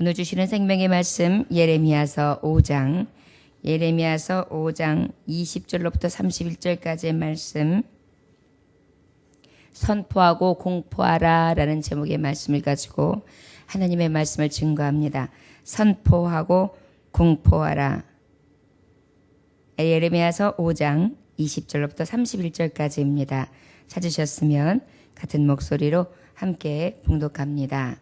오늘 주시는 생명의 말씀 예레미야서 5장 20절로부터 31절까지의 말씀, 선포하고 공포하라 라는 제목의 말씀을 가지고 하나님의 말씀을 증거합니다. 선포하고 공포하라. 예레미야서 5장 20절로부터 31절까지입니다. 찾으셨으면 같은 목소리로 함께 봉독합니다.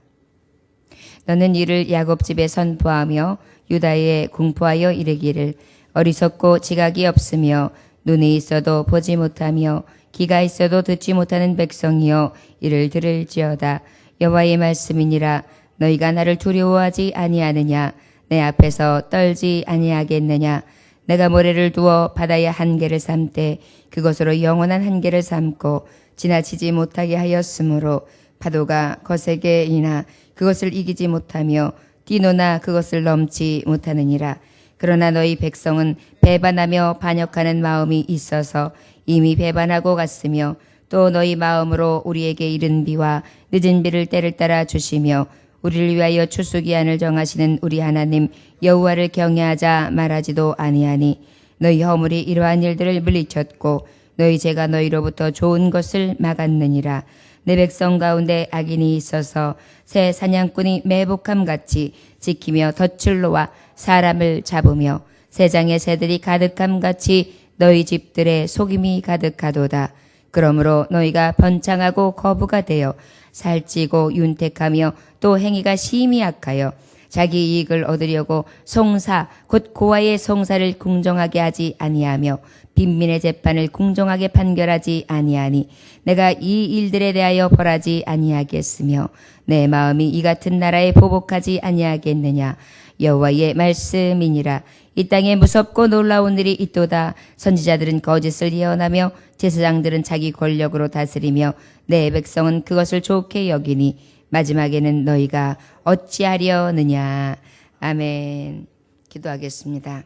너는 이를 야곱 집에 선포하며 유다에 공포하여 이르기를, 어리석고 지각이 없으며 눈이 있어도 보지 못하며 귀가 있어도 듣지 못하는 백성이여, 이를 들을지어다. 여호와의 말씀이니라. 너희가 나를 두려워하지 아니하느냐? 내 앞에서 떨지 아니하겠느냐? 내가 모래를 두어 바다의 한계를 삼되 그것으로 영원한 한계를 삼고 지나치지 못하게 하였으므로 파도가 거세게 이나 그것을 이기지 못하며 뛰노나 그것을 넘지 못하느니라. 그러나 너희 백성은 배반하며 반역하는 마음이 있어서 이미 배반하고 갔으며, 또 너희 마음으로 우리에게 이른 비와 늦은 비를 때를 따라 주시며 우리를 위하여 추수기한을 정하시는 우리 하나님 여호와를 경외하자 말하지도 아니하니, 너희 허물이 이러한 일들을 물리쳤고 너희 죄가 너희로부터 좋은 것을 막았느니라. 내 백성 가운데 악인이 있어서 새 사냥꾼이 매복함같이 지키며 덫을 놓아 사람을 잡으며 새장의 새들이 가득함같이 너희 집들에 속임이 가득하도다. 그러므로 너희가 번창하고 거부가 되어 살찌고 윤택하며 또 행위가 심히 악하여 자기 이익을 얻으려고 송사 곧 고아의 송사를 공정하게 하지 아니하며 빈민의 재판을 공정하게 판결하지 아니하니, 내가 이 일들에 대하여 벌하지 아니하겠으며 내 마음이 이 같은 나라에 보복하지 아니하겠느냐? 여호와의 말씀이니라. 이 땅에 무섭고 놀라운 일이 있도다. 선지자들은 거짓을 예언하며 제사장들은 자기 권력으로 다스리며 내 백성은 그것을 좋게 여기니 마지막에는 너희가 어찌하려느냐. 아멘. 기도하겠습니다.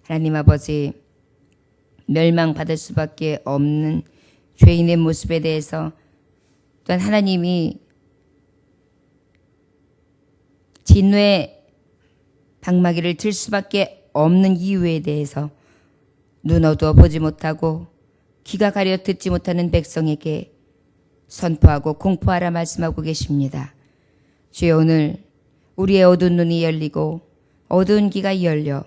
하나님 아버지, 멸망받을 수밖에 없는 죄인의 모습에 대해서, 또한 하나님이 진노의 방마기를 들 수밖에 없는 이유에 대해서 눈 어두워 보지 못하고 귀가 가려 듣지 못하는 백성에게 선포하고 공포하라 말씀하고 계십니다. 주여, 오늘 우리의 어두운 눈이 열리고 어두운 귀가 열려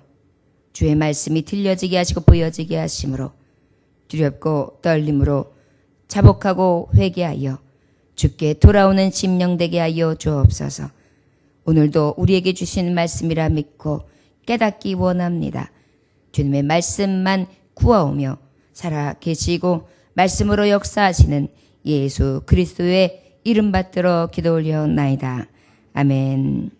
주의 말씀이 들려지게 하시고 보여지게 하심으로 두렵고 떨림으로 자복하고 회개하여 주께 돌아오는 심령 되게 하여 주옵소서. 오늘도 우리에게 주신 말씀이라 믿고 깨닫기 원합니다. 주님의 말씀만 구하오며 살아 계시고 말씀으로 역사하시는 예수 그리스도의 이름 받들어 기도 올려나이다. 아멘.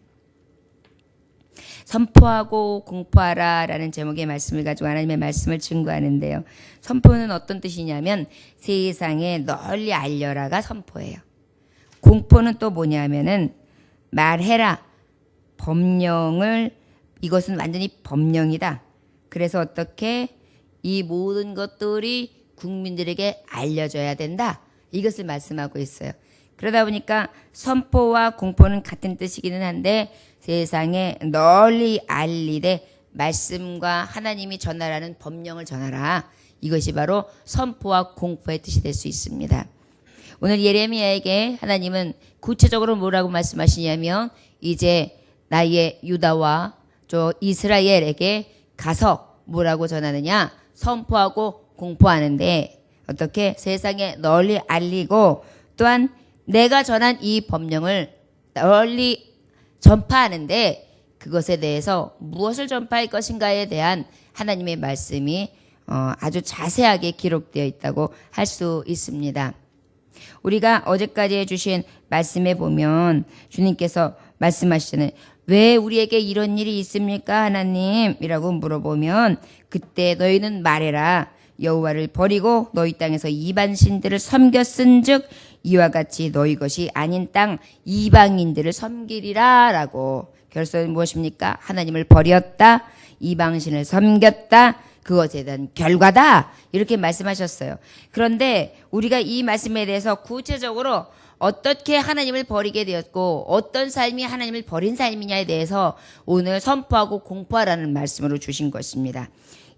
선포하고 공포하라 라는 제목의 말씀을 가지고 하나님의 말씀을 증거하는데요. 선포는 어떤 뜻이냐면 세상에 널리 알려라가 선포예요. 공포는 또 뭐냐면은 말해라. 법령을, 이것은 완전히 법령이다. 그래서 어떻게 이 모든 것들이 국민들에게 알려져야 된다. 이것을 말씀하고 있어요. 그러다 보니까 선포와 공포는 같은 뜻이기는 한데, 세상에 널리 알리되 말씀과 하나님이 전하라는 법령을 전하라. 이것이 바로 선포와 공포의 뜻이 될 수 있습니다. 오늘 예레미야에게 하나님은 구체적으로 뭐라고 말씀하시냐면, 이제 나의 유다와 저 이스라엘에게 가서 뭐라고 전하느냐? 선포하고 공포하는데, 어떻게 세상에 널리 알리고 또한 내가 전한 이 법령을 널리 전파하는데, 그것에 대해서 무엇을 전파할 것인가에 대한 하나님의 말씀이 아주 자세하게 기록되어 있다고 할 수 있습니다. 우리가 어제까지 해주신 말씀에 보면 주님께서 말씀하시잖아요. 왜 우리에게 이런 일이 있습니까, 하나님? 이라고 물어보면, 그때 너희는 말해라. 여호와를 버리고 너희 땅에서 이방 신들을 섬겼은즉 이와 같이 너희 것이 아닌 땅 이방인들을 섬기리라 라고. 결론은 무엇입니까? 하나님을 버렸다, 이방신을 섬겼다, 그것에 대한 결과다, 이렇게 말씀하셨어요. 그런데 우리가 이 말씀에 대해서 구체적으로 어떻게 하나님을 버리게 되었고 어떤 삶이 하나님을 버린 삶이냐에 대해서 오늘 선포하고 공포하라는 말씀으로 주신 것입니다.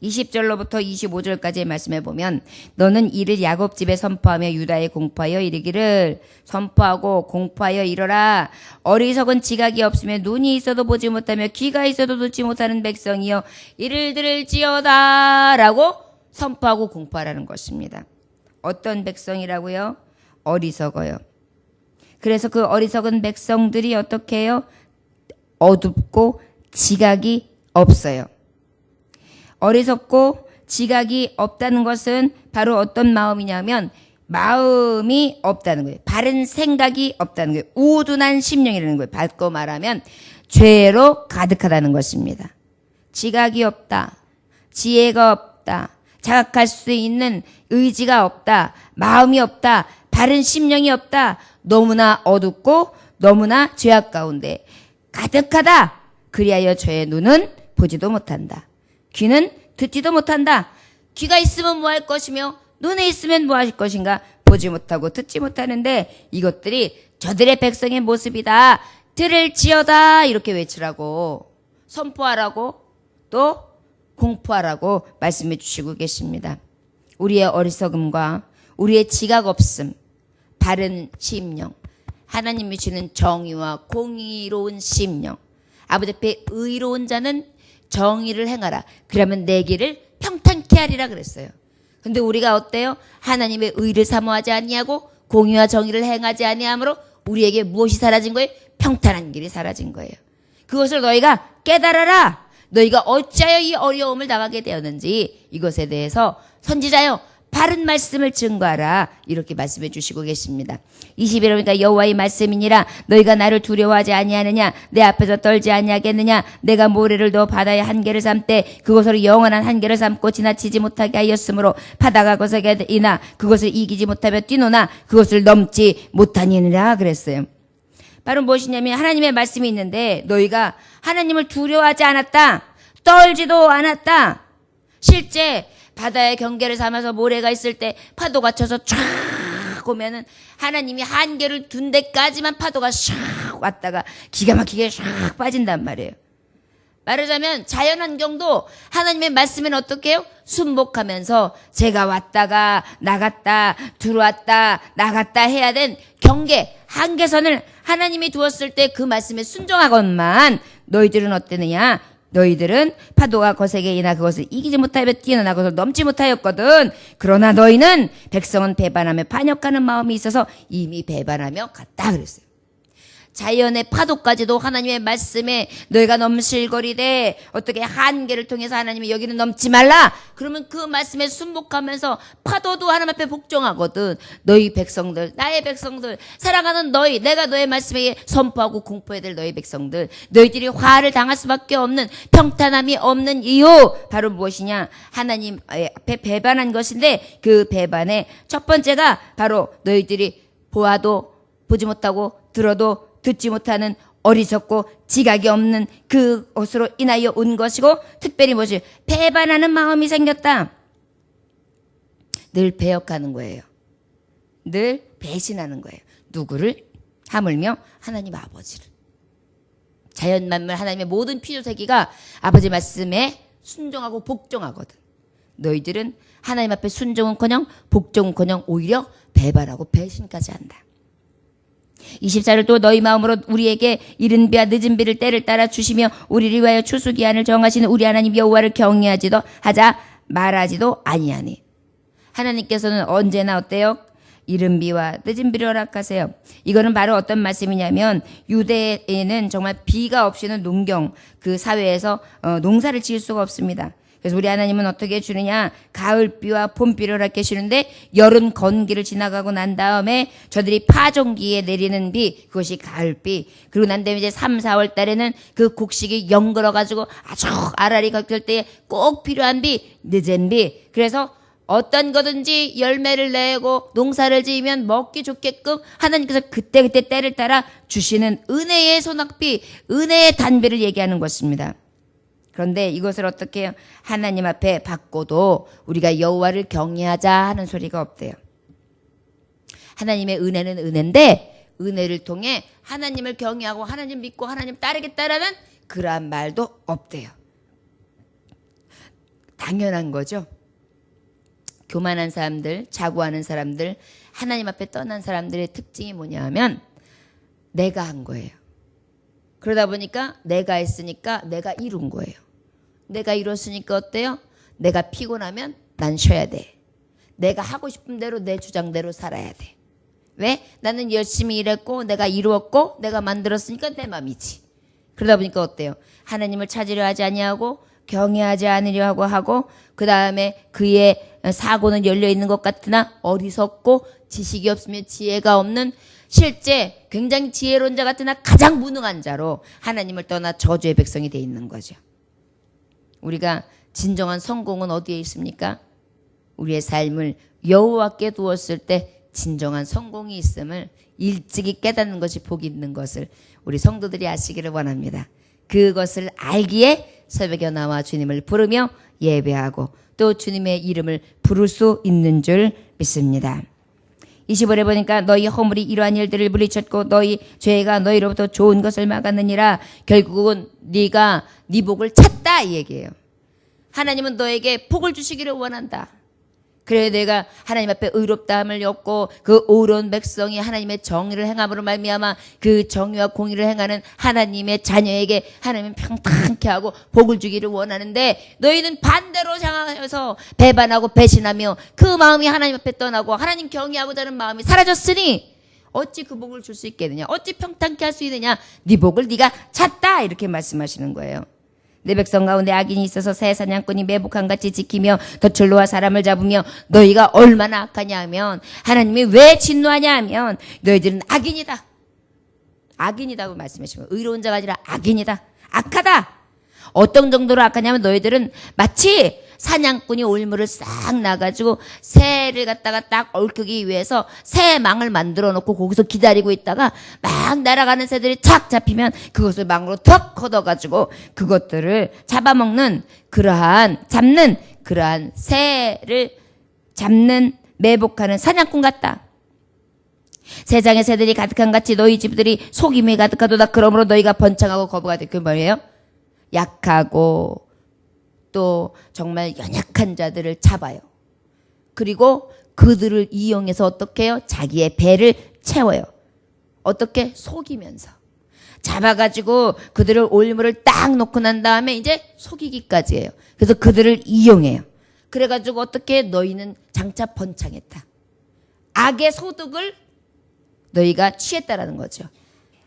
20절로부터 25절까지의 말씀에 보면 너는 이를 야곱 집에 선포하며 유다에 공포하여 이르기를 선포하고 공포하여 이르라. 어리석은 지각이 없으며 눈이 있어도 보지 못하며 귀가 있어도 듣지 못하는 백성이여 이를 들을지어다 라고 선포하고 공포하라는 것입니다. 어떤 백성이라고요? 어리석어요. 그래서 그 어리석은 백성들이 어떻게 해요? 어둡고 지각이 없어요. 어리석고 지각이 없다는 것은 바로 어떤 마음이냐면 마음이 없다는 거예요. 바른 생각이 없다는 거예요. 우둔한 심령이라는 거예요. 바꿔 말하면 죄로 가득하다는 것입니다. 지각이 없다. 지혜가 없다. 자각할 수 있는 의지가 없다. 마음이 없다. 바른 심령이 없다. 너무나 어둡고 너무나 죄악 가운데 가득하다. 그리하여 저의 눈은 보지도 못한다. 귀는 듣지도 못한다. 귀가 있으면 뭐 할 것이며 눈에 있으면 뭐 할 것인가. 보지 못하고 듣지 못하는데 이것들이 저들의 백성의 모습이다. 들을지어다. 이렇게 외치라고 선포하라고 또 공포하라고 말씀해 주시고 계십니다. 우리의 어리석음과 우리의 지각 없음, 바른 심령, 하나님이 주는 정의와 공의로운 심령, 아버지 앞에 의로운 자는 정의를 행하라. 그러면 내 길을 평탄케 하리라 그랬어요. 근데 우리가 어때요? 하나님의 의를 사모하지 아니하고 공의와 정의를 행하지 아니하므로 우리에게 무엇이 사라진 거예요? 평탄한 길이 사라진 거예요. 그것을 너희가 깨달아라. 너희가 어찌하여 이 어려움을 당하게 되었는지 이것에 대해서 선지자여 바른 말씀을 증거하라. 이렇게 말씀해 주시고 계십니다. 20일 오니까 여호와의 말씀이니라. 너희가 나를 두려워하지 아니하느냐. 내 앞에서 떨지 아니하겠느냐. 내가 모래를 넣어 바다의 한계를 삼때 그것으로 영원한 한계를 삼고 지나치지 못하게 하였으므로 바다가 거세게 이나 그것을 이기지 못하며 뛰노나 그것을 넘지 못하니라 그랬어요. 바로 무엇이냐면 하나님의 말씀이 있는데 너희가 하나님을 두려워하지 않았다. 떨지도 않았다. 실제 바다의 경계를 삼아서 모래가 있을 때 파도가 쳐서 쫙 오면은 하나님이 한계를 둔 데까지만 파도가 샥 왔다가 기가 막히게 샥 빠진단 말이에요. 말하자면 자연환경도 하나님의 말씀은 어떻게 해요? 순복하면서 제가 왔다가 나갔다 들어왔다 나갔다 해야 된 경계 한계선을 하나님이 두었을 때 그 말씀에 순종하건만 너희들은 어땠느냐? 너희들은 파도가 거세게 이나 그것을 이기지 못하여 뛰어나 그것을 넘지 못하였거든. 그러나 너희는 백성은 배반하며 반역하는 마음이 있어서 이미 배반하며 갔다 그랬어요. 자연의 파도까지도 하나님의 말씀에 너희가 넘실거리되 어떻게 한계를 통해서 하나님이 여기는 넘지 말라. 그러면 그 말씀에 순복하면서 파도도 하나님 앞에 복종하거든. 너희 백성들, 나의 백성들, 사랑하는 너희, 내가 너의 말씀에 선포하고 공포해야 될 너희 백성들, 너희들이 화를 당할 수밖에 없는 평탄함이 없는 이유 바로 무엇이냐? 하나님 앞에 배반한 것인데 그 배반의 첫 번째가 바로 너희들이 보아도 보지 못하고 들어도 듣지 못하는 어리석고 지각이 없는 그것으로 인하여 온 것이고 특별히 무엇이 배반하는 마음이 생겼다. 늘 배역하는 거예요. 늘 배신하는 거예요. 누구를? 하물며 하나님 아버지를. 자연 만물 하나님의 모든 피조세계가 아버지 말씀에 순종하고 복종하거든. 너희들은 하나님 앞에 순종은커녕 복종은커녕 오히려 배반하고 배신까지 한다. 24절 또 너희 마음으로 우리에게 이른 비와 늦은 비를 때를 따라 주시며 우리를 위하여 추수기한을 정하시는 우리 하나님 여호와를 경외하지도 하자 말하지도 아니하니. 하나님께서는 언제나 어때요? 이른 비와 늦은 비를 허락하세요. 이거는 바로 어떤 말씀이냐면 유대에는 정말 비가 없이는 농경 그 사회에서 농사를 지을 수가 없습니다. 그래서 우리 하나님은 어떻게 해주느냐? 가을비와 봄비를 허락해 주는데 여름 건기를 지나가고 난 다음에 저들이 파종기에 내리는 비, 그것이 가을비. 그리고 난 다음에 이제 3, 4월 달에는 그 곡식이 영글어가지고 아주 알알이 걷을 때에 꼭 필요한 비, 늦은 비. 그래서 어떤 거든지 열매를 내고 농사를 지으면 먹기 좋게끔 하나님께서 그때그때 때를 따라 주시는 은혜의 소낙비, 은혜의 단비를 얘기하는 것입니다. 그런데 이것을 어떻게 해요? 하나님 앞에 받고도 우리가 여호와를 경외하자 하는 소리가 없대요. 하나님의 은혜는 은혜인데 은혜를 통해 하나님을 경외하고 하나님 믿고 하나님 따르겠다라는 그러한 말도 없대요. 당연한 거죠. 교만한 사람들, 자고하는 사람들, 하나님 앞에 떠난 사람들의 특징이 뭐냐 하면 내가 한 거예요. 그러다 보니까 내가 했으니까 내가 이룬 거예요. 내가 이뤘으니까 어때요? 내가 피곤하면 난 쉬어야 돼. 내가 하고 싶은 대로 내 주장대로 살아야 돼. 왜? 나는 열심히 일했고 내가 이루었고 내가 만들었으니까 내 맘이지. 그러다 보니까 어때요? 하나님을 찾으려 하지 아니하고 경외하지 않으려 하고 그 다음에 그의 사고는 열려있는 것 같으나 어리석고 지식이 없으며 지혜가 없는 실제 굉장히 지혜로운 자 같으나 가장 무능한 자로 하나님을 떠나 저주의 백성이 돼 있는 거죠. 우리가 진정한 성공은 어디에 있습니까? 우리의 삶을 여호와께 두었을 때 진정한 성공이 있음을 일찍이 깨닫는 것이 복이 있는 것을 우리 성도들이 아시기를 원합니다. 그것을 알기에 새벽에 나와 주님을 부르며 예배하고 또 주님의 이름을 부를 수 있는 줄 믿습니다. 20절에 보니까 너희 허물이 이러한 일들을 물리쳤고 너희 죄가 너희로부터 좋은 것을 막았느니라. 결국은 네가 네 복을 찾다 이 얘기예요. 하나님은 너에게 복을 주시기를 원한다. 그래 내가 하나님 앞에 의롭다함을 얻고 그 의로운 백성이 하나님의 정의를 행함으로 말미암아 그 정의와 공의를 행하는 하나님의 자녀에게 하나님은 평탄케 하고 복을 주기를 원하는데 너희는 반대로 향하여서 배반하고 배신하며 그 마음이 하나님 앞에 떠나고 하나님 경외하고자 하는 마음이 사라졌으니 어찌 그 복을 줄 수 있겠느냐? 어찌 평탄케 할 수 있느냐? 네 복을 네가 찾다 이렇게 말씀하시는 거예요. 내 백성 가운데 악인이 있어서 새 사냥꾼이 매복한같이 지키며 덫을 놓아 사람을 잡으며 너희가 얼마나 악하냐 하면 하나님이 왜 진노하냐 하면 너희들은 악인이다. 악인이다고 말씀하시면 의로운 자가 아니라 악인이다. 악하다. 어떤 정도로 악하냐면 너희들은 마치 사냥꾼이 올무를 싹 나가지고 새를 갖다가 딱 얽히기 위해서 새망을 만들어 놓고 거기서 기다리고 있다가 막 날아가는 새들이 착 잡히면 그것을 망으로 턱 걷어가지고 그것들을 잡아먹는 잡는 그러한 새를 잡는 매복하는 사냥꾼 같다. 세상의 새들이 가득한 같이 너희 집들이 속임이 가득하도다. 그러므로 너희가 번창하고 거부가 될 게 뭐예요? 약하고 또 정말 연약한 자들을 잡아요. 그리고 그들을 이용해서 어떻게 해요? 자기의 배를 채워요. 어떻게? 속이면서. 잡아가지고 그들을 올무를 딱 놓고 난 다음에 이제 속이기까지 해요. 그래서 그들을 이용해요. 그래가지고 어떻게? 너희는 장차 번창했다. 악의 소득을 너희가 취했다라는 거죠.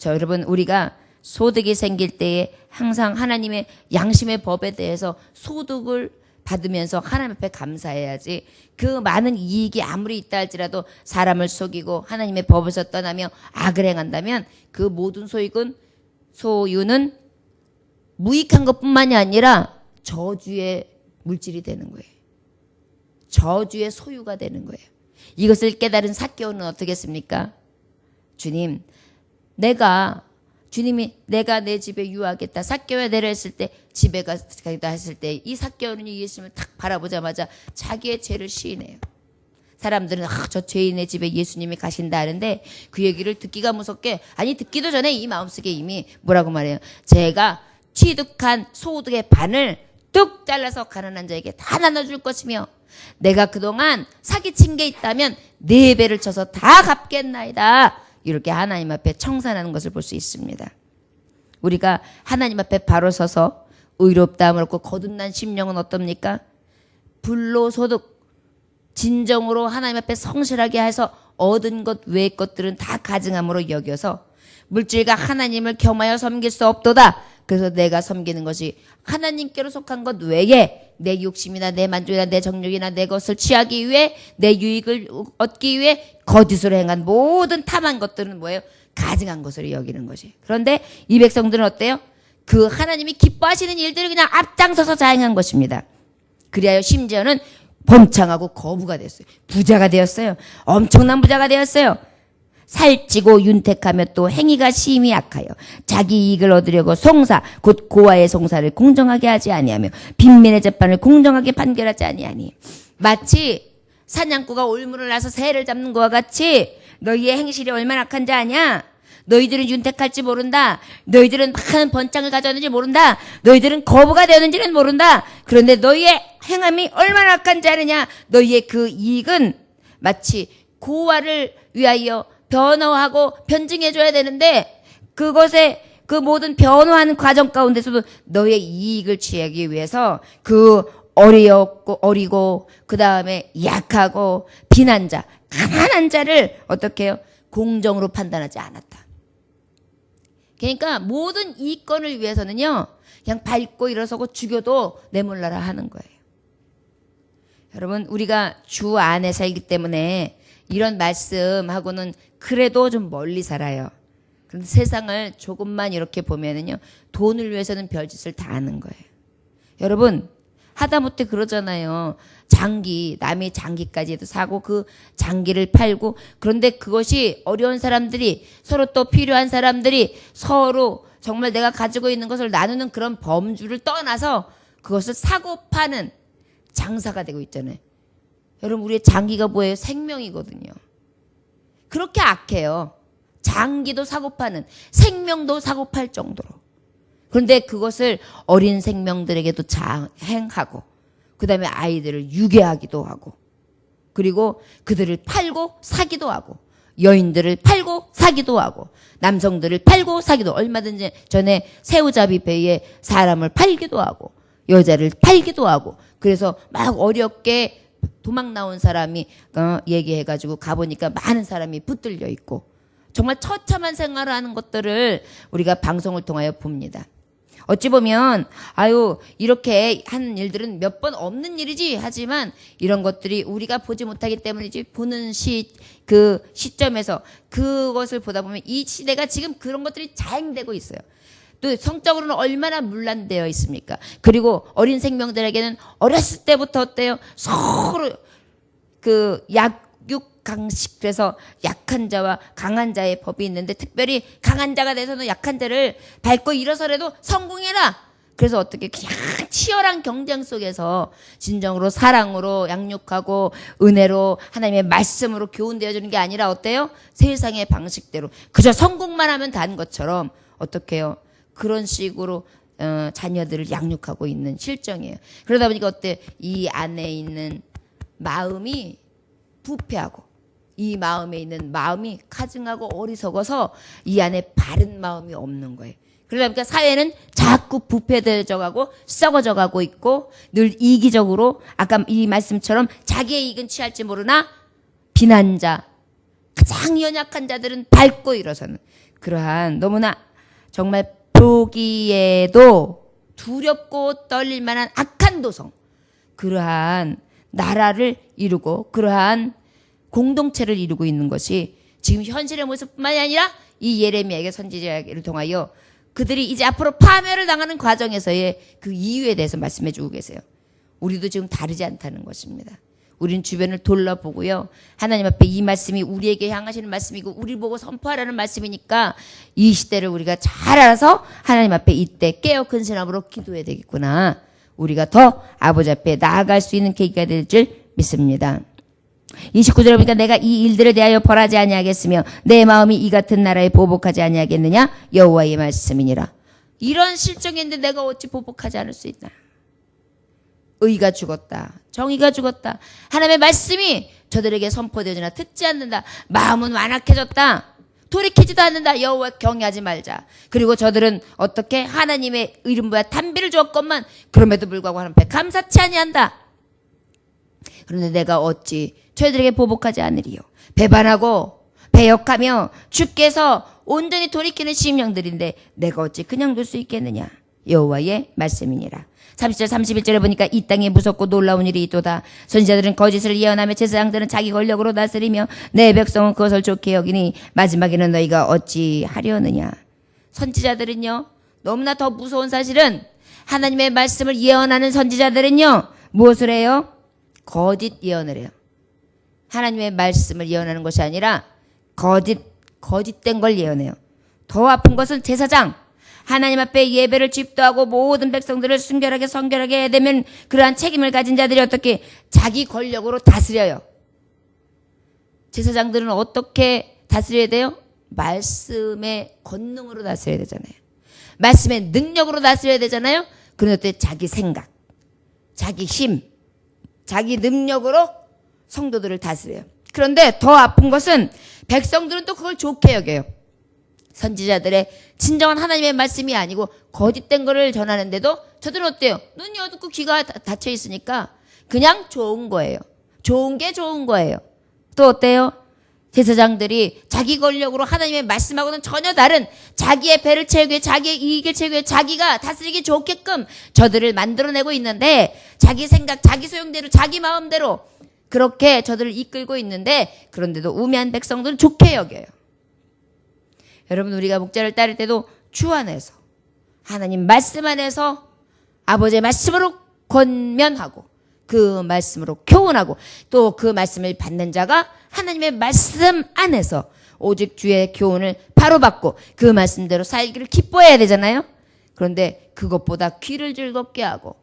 여러분 우리가 소득이 생길 때에 항상 하나님의 양심의 법에 대해서 소득을 받으면서 하나님 앞에 감사해야지. 그 많은 이익이 아무리 있다 할지라도 사람을 속이고 하나님의 법에서 떠나며 악을 행한다면 그 모든 소유는 무익한 것뿐만이 아니라 저주의 물질이 되는 거예요. 저주의 소유가 되는 거예요. 이것을 깨달은 삭개오는 어떻게 했습니까? 주님이 내가 내 집에 유하겠다. 삭개오야 내려 했을 때 집에 가겠다 했을 때 이 삭개오는 예수님을 딱 바라보자마자 자기의 죄를 시인해요. 사람들은 저 죄인의 집에 예수님이 가신다 하는데 그 얘기를 듣기가 무섭게 아니 듣기도 전에 이 마음속에 이미 뭐라고 말해요. 제가 취득한 소득의 반을 뚝 잘라서 가난한 자에게 다 나눠줄 것이며 내가 그동안 사기친 게 있다면 4배를 쳐서 다 갚겠나이다. 이렇게 하나님 앞에 청산하는 것을 볼 수 있습니다. 우리가 하나님 앞에 바로 서서 의롭다함을 얻고 거듭난 심령은 어떻습니까? 불로소득 진정으로 하나님 앞에 성실하게 해서 얻은 것 외의 것들은 다 가증함으로 여겨서 물질과 하나님을 겸하여 섬길 수 없도다. 그래서 내가 섬기는 것이 하나님께로 속한 것 외에 내 욕심이나 내 만족이나 내 정욕이나 내 것을 취하기 위해 내 유익을 얻기 위해 거짓으로 행한 모든 탐한 것들은 뭐예요? 가증한 것으로 여기는 것이. 그런데 이 백성들은 어때요? 그 하나님이 기뻐하시는 일들을 그냥 앞장서서 자행한 것입니다. 그리하여 심지어는 번창하고 거부가 됐어요. 부자가 되었어요. 엄청난 부자가 되었어요. 살찌고 윤택하며 또 행위가 심히 악하여 자기 이익을 얻으려고 송사 곧 고아의 송사를 공정하게 하지 아니하며 빈민의 재판을 공정하게 판결하지 아니하니 마치 사냥꾼가 올무를 나서 새를 잡는 것과 같이 너희의 행실이 얼마나 악한지 아냐? 너희들은 윤택할지 모른다. 너희들은 큰 번창을 가져왔는지 모른다. 너희들은 거부가 되었는지는 모른다. 그런데 너희의 행함이 얼마나 악한지 아느냐? 너희의 그 이익은 마치 고아를 위하여 변호하고 변증해줘야 되는데 그것에 그 모든 변호하는 과정 가운데서도 너희의 이익을 취하기 위해서 그 어리고 그 다음에 약하고 비난자, 가난한 자를 어떻게 해요? 공정으로 판단하지 않았다. 그러니까 모든 이권을 위해서는요, 그냥 밟고 일어서고 죽여도 내몰라라 하는 거예요. 여러분, 우리가 주 안에 살기 때문에 이런 말씀하고는 그래도 좀 멀리 살아요. 그런데 세상을 조금만 이렇게 보면은요, 돈을 위해서는 별짓을 다 하는 거예요. 여러분, 하다못해 그러잖아요. 장기, 남의 장기까지도 사고 그 장기를 팔고, 그런데 그것이 어려운 사람들이, 서로 또 필요한 사람들이 서로 정말 내가 가지고 있는 것을 나누는 그런 범주를 떠나서 그것을 사고 파는 장사가 되고 있잖아요. 여러분, 우리의 장기가 뭐예요? 생명이거든요. 그렇게 악해요. 장기도 사고 파는, 생명도 사고 팔 정도로. 그런데 그것을 어린 생명들에게도 행하고, 그 다음에 아이들을 유괴하기도 하고, 그리고 그들을 팔고 사기도 하고, 여인들을 팔고 사기도 하고, 남성들을 팔고 사기도, 얼마든지 전에 새우잡이 배에 사람을 팔기도 하고, 여자를 팔기도 하고, 그래서 막 어렵게 도망 나온 사람이 얘기해가지고 가보니까 많은 사람이 붙들려 있고, 정말 처참한 생활을 하는 것들을 우리가 방송을 통하여 봅니다. 어찌 보면 이렇게 하는 일들은 몇 번 없는 일이지 하지만 이런 것들이 우리가 보지 못하기 때문이지, 보는 시점에서 그것을 보다 보면 이 시대가 지금 그런 것들이 자행되고 있어요. 또 성적으로는 얼마나 문란되어 있습니까? 그리고 어린 생명들에게는 어렸을 때부터 어때요? 서로 약육강식, 그래서 약한 자와 강한 자의 법이 있는데, 특별히 강한 자가 돼서는 약한 자를 밟고 일어서라도 성공해라. 그래서 어떻게 그냥 치열한 경쟁 속에서 진정으로 사랑으로 양육하고 은혜로 하나님의 말씀으로 교훈되어 주는 게 아니라 어때요? 세상의 방식대로 그저 성공만 하면 다는 것처럼 어떻게 해요? 그런 식으로 자녀들을 양육하고 있는 실정이에요. 그러다 보니까 어때? 이 안에 있는 마음이 부패하고, 이 마음에 있는 마음이 가증하고 어리석어서 이 안에 바른 마음이 없는 거예요. 그러다 보니까 사회는 자꾸 부패되어져 가고 썩어져 가고 있고, 늘 이기적으로 아까 이 말씀처럼 자기의 이익은 취할지 모르나 비난자, 가장 연약한 자들은 밟고 일어서는 그러한 너무나 정말 보기에도 두렵고 떨릴 만한 악한 도성, 그러한 나라를 이루고 그러한 공동체를 이루고 있는 것이 지금 현실의 모습뿐만이 아니라 이 예레미야에게 선지자를 통하여 그들이 이제 앞으로 파멸을 당하는 과정에서의 그 이유에 대해서 말씀해 주고 계세요. 우리도 지금 다르지 않다는 것입니다. 우리는 주변을 돌아보고요, 하나님 앞에 이 말씀이 우리에게 향하시는 말씀이고 우리 보고 선포하라는 말씀이니까 이 시대를 우리가 잘 알아서 하나님 앞에 이때 깨어 근신함으로 기도해야 되겠구나. 우리가 더 아버지 앞에 나아갈 수 있는 계기가 될 줄 믿습니다. 29절에 보니까 내가 이 일들을 대하여 벌하지 아니하겠으며 내 마음이 이 같은 나라에 보복하지 아니하겠느냐, 여호와의 말씀이니라. 이런 실정인데 내가 어찌 보복하지 않을 수 있나. 의가 죽었다, 정의가 죽었다, 하나님의 말씀이 저들에게 선포되어지나 듣지 않는다, 마음은 완악해졌다, 돌이키지도 않는다, 여호와 경외하지 말자. 그리고 저들은 어떻게 하나님의 이름보다 단비를 주었건만 그럼에도 불구하고 하나님 앞에 감사치 아니한다. 그런데 내가 어찌 저희들에게 보복하지 않으리요. 배반하고 배역하며 주께서 온전히 돌이키는 심령들인데 내가 어찌 그냥 둘 수 있겠느냐, 여호와의 말씀이니라. 30절 31절에 보니까 이 땅에 무섭고 놀라운 일이 있도다. 선지자들은 거짓을 예언하며 제사장들은 자기 권력으로 다스리며 내 백성은 그것을 좋게 여기니 마지막에는 너희가 어찌 하려느냐. 선지자들은요, 너무나 더 무서운 사실은 하나님의 말씀을 예언하는 선지자들은요, 무엇을 해요? 거짓 예언을 해요. 하나님의 말씀을 예언하는 것이 아니라 거짓된 걸 예언해요. 더 아픈 것은 제사장, 하나님 앞에 예배를 집도하고 모든 백성들을 순결하게 성결하게 해야 되면 그러한 책임을 가진 자들이 어떻게 자기 권력으로 다스려요. 제사장들은 어떻게 다스려야 돼요? 말씀의 권능으로 다스려야 되잖아요. 말씀의 능력으로 다스려야 되잖아요. 그런데 자기 생각, 자기 힘, 자기 능력으로 성도들을 다스려요. 그런데 더 아픈 것은 백성들은 또 그걸 좋게 여겨요. 선지자들의 진정한 하나님의 말씀이 아니고 거짓된 거를 전하는데도 저들은 어때요? 눈이 어둡고 귀가 닫혀 있으니까 그냥 좋은 거예요. 좋은 게 좋은 거예요. 또 어때요? 제사장들이 자기 권력으로 하나님의 말씀하고는 전혀 다른 자기의 배를 채우기 위해, 자기의 이익을 채우기 위해, 자기가 다스리기 좋게끔 저들을 만들어내고 있는데, 자기 생각, 자기 소용대로, 자기 마음대로 그렇게 저들을 이끌고 있는데, 그런데도 우매한 백성들은 좋게 여겨요. 여러분, 우리가 목자를 따를 때도 주 안에서, 하나님 말씀 안에서 아버지의 말씀으로 권면하고 그 말씀으로 교훈하고 또 그 말씀을 받는 자가 하나님의 말씀 안에서 오직 주의 교훈을 바로 받고 그 말씀대로 살기를 기뻐해야 되잖아요. 그런데 그것보다 귀를 즐겁게 하고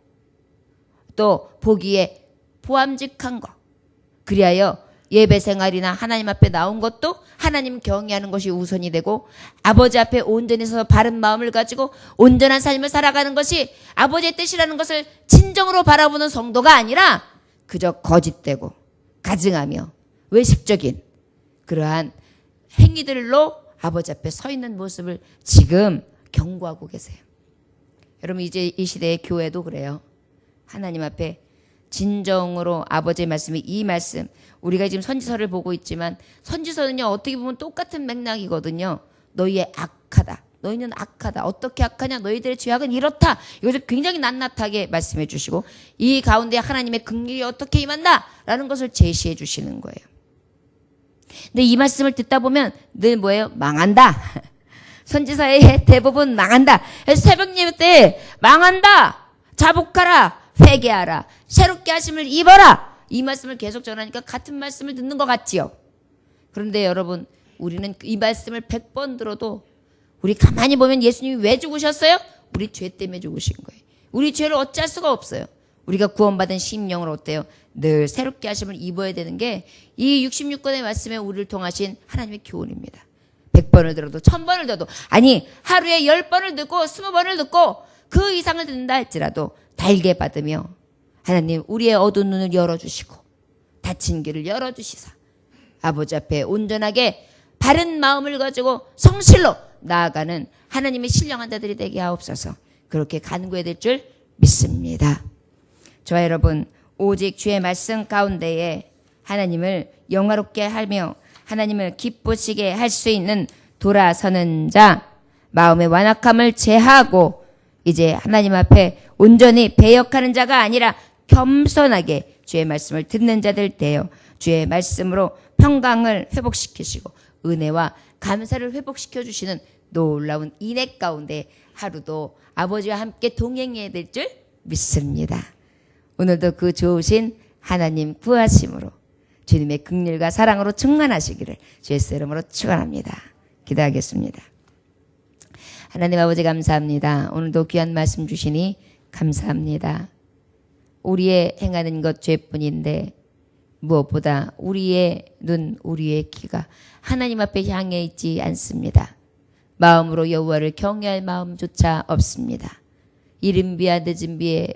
또 보기에 보암직한 것, 그리하여 예배 생활이나 하나님 앞에 나온 것도 하나님 경외하는 것이 우선이 되고 아버지 앞에 온전히 서서 바른 마음을 가지고 온전한 삶을 살아가는 것이 아버지의 뜻이라는 것을 진정으로 바라보는 성도가 아니라 그저 거짓되고 가증하며 외식적인 그러한 행위들로 아버지 앞에 서 있는 모습을 지금 경고하고 계세요. 여러분, 이제 이 시대의 교회도 그래요. 하나님 앞에 진정으로 아버지의 말씀이, 이 말씀, 우리가 지금 선지서를 보고 있지만 선지서는요 어떻게 보면 똑같은 맥락이거든요. 너희의 악하다, 너희는 악하다, 어떻게 악하냐, 너희들의 죄악은 이렇다, 이것을 굉장히 낱낱하게 말씀해 주시고 이 가운데 하나님의 긍휼이 어떻게 임한다 라는 것을 제시해 주시는 거예요. 근데 이 말씀을 듣다 보면 늘 뭐예요? 망한다. 선지서의 대부분 망한다. 새벽 예배 때 망한다, 자복하라, 회개하라, 새롭게 하심을 입어라, 이 말씀을 계속 전하니까 같은 말씀을 듣는 것 같지요. 그런데 여러분, 우리는 이 말씀을 100번 들어도 우리 가만히 보면 예수님이 왜 죽으셨어요? 우리 죄 때문에 죽으신 거예요. 우리 죄를 어찌할 수가 없어요. 우리가 구원받은 심령을 어때요? 늘 새롭게 하심을 입어야 되는 게 이 66권의 말씀에 우리를 통하신 하나님의 교훈입니다. 100번을 들어도 1000번을 들어도, 아니 하루에 10번을 듣고 20번을 듣고 그 이상을 듣는다 할지라도 달게 받으며 하나님 우리의 어두운 눈을 열어주시고 닫힌 길을 열어주시사 아버지 앞에 온전하게 바른 마음을 가지고 성실로 나아가는 하나님의 신령한 자들이 되게 하옵소서. 그렇게 간구해야 될 줄 믿습니다. 저와 여러분, 오직 주의 말씀 가운데에 하나님을 영화롭게 하며 하나님을 기쁘시게 할 수 있는 돌아서는 자, 마음의 완악함을 제하고 이제 하나님 앞에 온전히 배역하는 자가 아니라 겸손하게 주의 말씀을 듣는 자들 되어 주의 말씀으로 평강을 회복시키시고 은혜와 감사를 회복시켜 주시는 놀라운 인애 가운데 하루도 아버지와 함께 동행해야 될 줄 믿습니다. 오늘도 그 좋으신 하나님 구하심으로 주님의 긍휼과 사랑으로 충만하시기를 주의 이름으로 축원합니다. 기도하겠습니다. 하나님 아버지 감사합니다. 오늘도 귀한 말씀 주시니 감사합니다. 우리의 행하는 것 죄뿐인데 무엇보다 우리의 눈, 우리의 귀가 하나님 앞에 향해 있지 않습니다. 마음으로 여호와를 경외할 마음조차 없습니다. 이른 비와 늦은 비에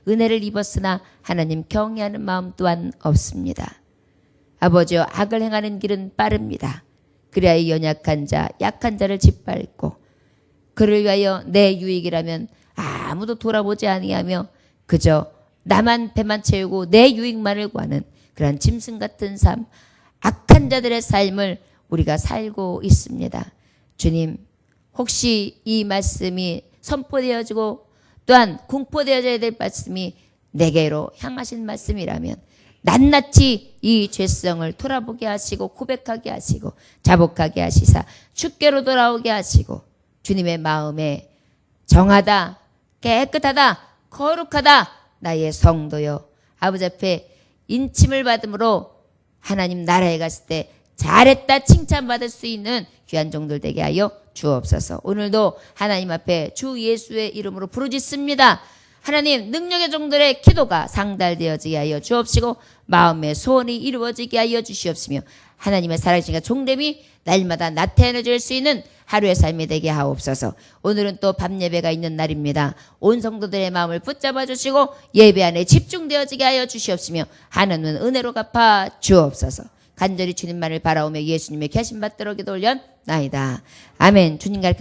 은혜를 입었으나 하나님 경외하는 마음 또한 없습니다. 아버지여, 악을 행하는 길은 빠릅니다. 그리하여 연약한 자, 약한 자를 짓밟고 그를 위하여 내 유익이라면 아무도 돌아보지 아니하며 그저 나만 배만 채우고 내 유익만을 구하는 그런 짐승 같은 삶, 악한 자들의 삶을 우리가 살고 있습니다. 주님, 혹시 이 말씀이 선포되어지고 또한 공포되어져야 될 말씀이 내게로 향하신 말씀이라면 낱낱이 이 죄성을 돌아보게 하시고 고백하게 하시고 자복하게 하시사 주께로 돌아오게 하시고 주님의 마음에 정하다, 깨끗하다, 거룩하다 나의 성도여 아버지 앞에 인침을 받음으로 하나님 나라에 갔을 때 잘했다 칭찬받을 수 있는 귀한 종들 되게 하여 주옵소서. 오늘도 하나님 앞에 주 예수의 이름으로 부르짖습니다. 하나님 능력의 종들의 기도가 상달되어지게 하여 주옵시고 마음의 소원이 이루어지게 하여 주시옵시며 하나님의 살아계신 종됨이 날마다 나타내줄 수 있는 하루의 삶이 되게 하옵소서. 오늘은 또 밤 예배가 있는 날입니다. 온 성도들의 마음을 붙잡아 주시고 예배 안에 집중되어지게 하여 주시옵시며 하나님은 은혜로 갚아 주옵소서. 간절히 주님만을 바라오며 예수님의 계신 받들어 기도 올렸나이다. 아멘. 주님 갈